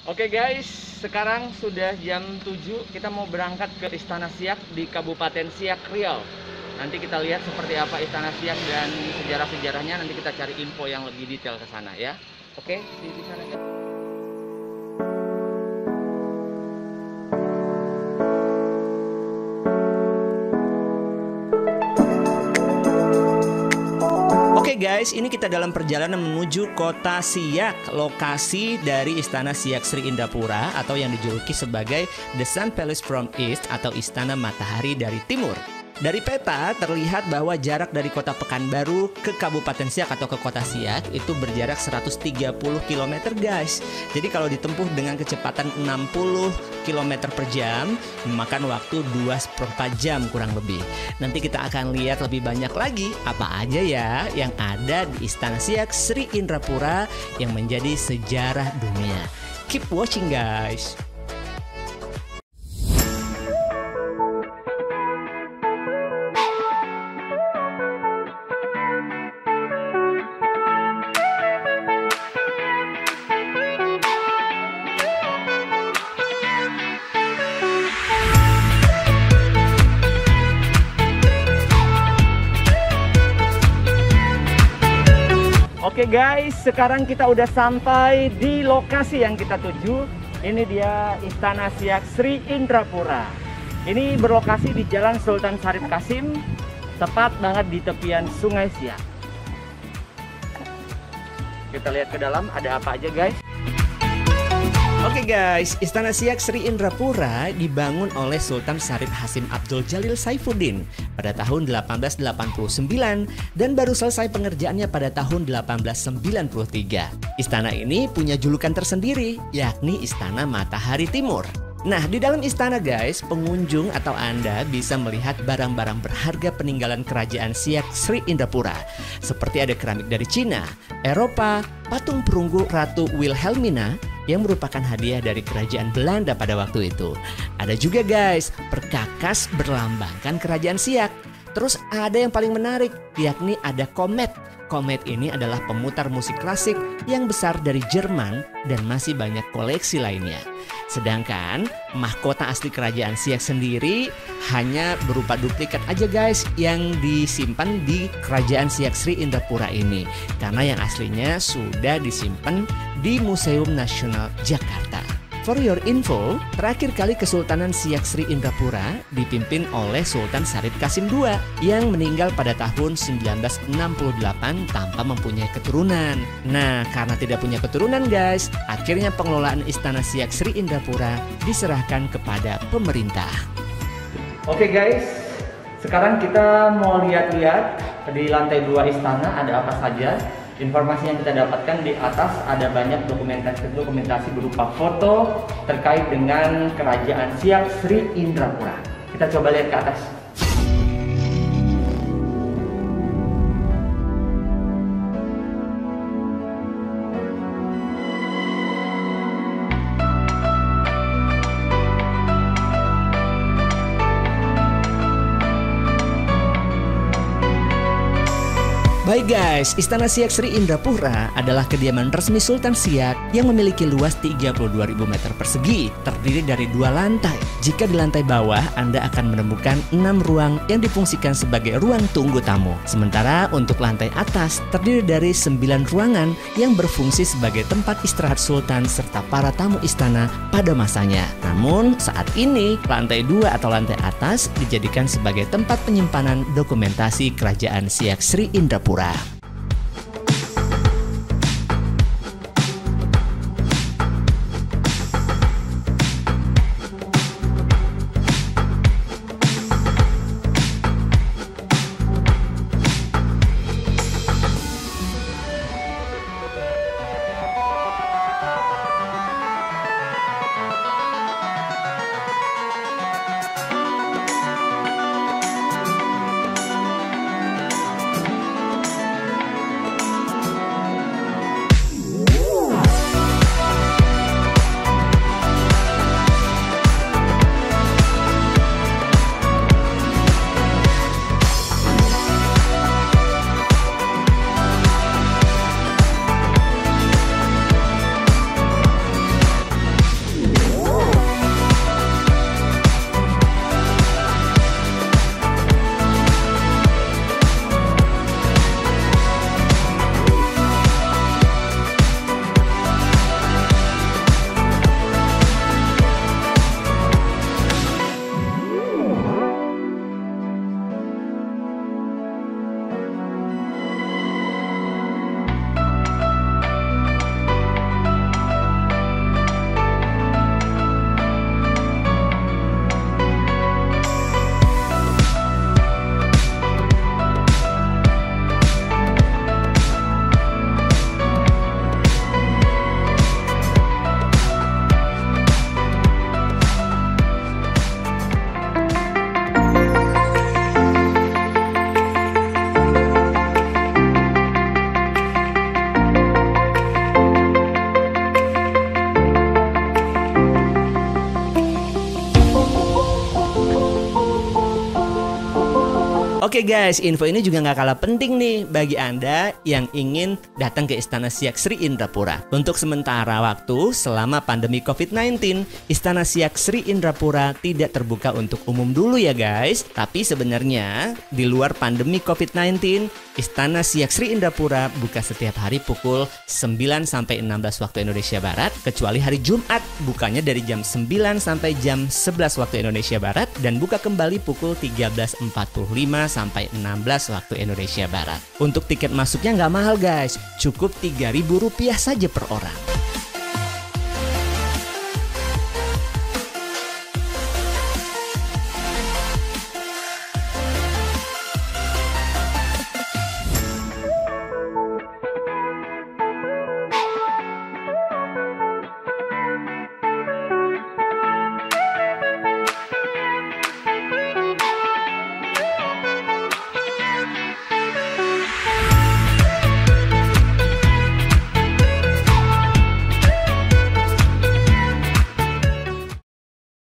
Oke guys, sekarang sudah jam 7. Kita mau berangkat ke Istana Siak di Kabupaten Siak, Riau. Nanti kita lihat seperti apa Istana Siak dan sejarah-sejarahnya. Nanti kita cari info yang lebih detail ke sana ya. Oke, di sana ya. Oke guys, ini kita dalam perjalanan menuju kota Siak, lokasi dari Istana Siak Sri Indrapura atau yang dijuluki sebagai The Sun Palace from East atau Istana Matahari dari Timur. Dari peta terlihat bahwa jarak dari kota Pekanbaru ke Kabupaten Siak atau ke kota Siak itu berjarak 130 km guys. Jadi kalau ditempuh dengan kecepatan 60 km per jam, memakan waktu 2/4 jam kurang lebih. Nanti kita akan lihat lebih banyak lagi apa aja ya yang ada di Istana Siak Sri Indrapura yang menjadi sejarah dunia. Keep watching guys. Oke guys, sekarang kita udah sampai di lokasi yang kita tuju. Ini dia Istana Siak Sri Indrapura. Ini berlokasi di Jalan Sultan Syarif Qasim, tepat banget di tepian Sungai Siak. Kita lihat ke dalam ada apa aja guys. Oke guys, Istana Siak Sri Indrapura dibangun oleh Sultan Syarif Hasim Abdul Jalil Saifuddin pada tahun 1889 dan baru selesai pengerjaannya pada tahun 1893. Istana ini punya julukan tersendiri, yakni Istana Matahari Timur. Nah, di dalam istana guys, pengunjung atau Anda bisa melihat barang-barang berharga peninggalan kerajaan Siak Sri Indrapura. Seperti ada keramik dari Cina, Eropa, patung perunggu Ratu Wilhelmina yang merupakan hadiah dari kerajaan Belanda pada waktu itu. Ada juga guys, perkakas berlambangkan kerajaan Siak. Terus ada yang paling menarik, yakni ada komet. Komet ini adalah pemutar musik klasik yang besar dari Jerman dan masih banyak koleksi lainnya. Sedangkan mahkota asli kerajaan Siak sendiri hanya berupa duplikat aja guys yang disimpan di kerajaan Siak Sri Indrapura ini. Karena yang aslinya sudah disimpan di Museum Nasional Jakarta. For your info, terakhir kali Kesultanan Siak Sri Indrapura dipimpin oleh Sultan Syarif Qasim II yang meninggal pada tahun 1968 tanpa mempunyai keturunan. Nah, karena tidak punya keturunan guys, akhirnya pengelolaan Istana Siak Sri Indrapura diserahkan kepada pemerintah. Oke guys, sekarang kita mau lihat-lihat di lantai 2 istana ada apa saja. Informasi yang kita dapatkan di atas ada banyak dokumentasi berupa foto terkait dengan kerajaan Siak Sri Indrapura. Kita coba lihat ke atas. Baik guys, Istana Siak Sri Indrapura adalah kediaman resmi Sultan Siak yang memiliki luas 32.000 meter persegi, terdiri dari 2 lantai. Jika di lantai bawah, Anda akan menemukan 6 ruang yang difungsikan sebagai ruang tunggu tamu. Sementara untuk lantai atas, terdiri dari 9 ruangan yang berfungsi sebagai tempat istirahat Sultan serta para tamu istana pada masanya. Namun, saat ini, lantai 2 atau lantai atas dijadikan sebagai tempat penyimpanan dokumentasi kerajaan Siak Sri Indrapura. Oke guys, info ini juga nggak kalah penting nih bagi Anda yang ingin datang ke Istana Siak Sri Indrapura. Untuk sementara waktu, selama pandemi COVID-19, Istana Siak Sri Indrapura tidak terbuka untuk umum dulu ya guys. Tapi sebenarnya di luar pandemi COVID-19, Istana Siak Sri Indrapura buka setiap hari pukul 9 sampai 16 waktu Indonesia Barat, kecuali hari Jumat bukanya dari jam 9 sampai jam 11 waktu Indonesia Barat dan buka kembali pukul 13.45 sampai 16 waktu Indonesia Barat. Untuk tiket masuknya nggak mahal guys, cukup Rp3.000 saja per orang.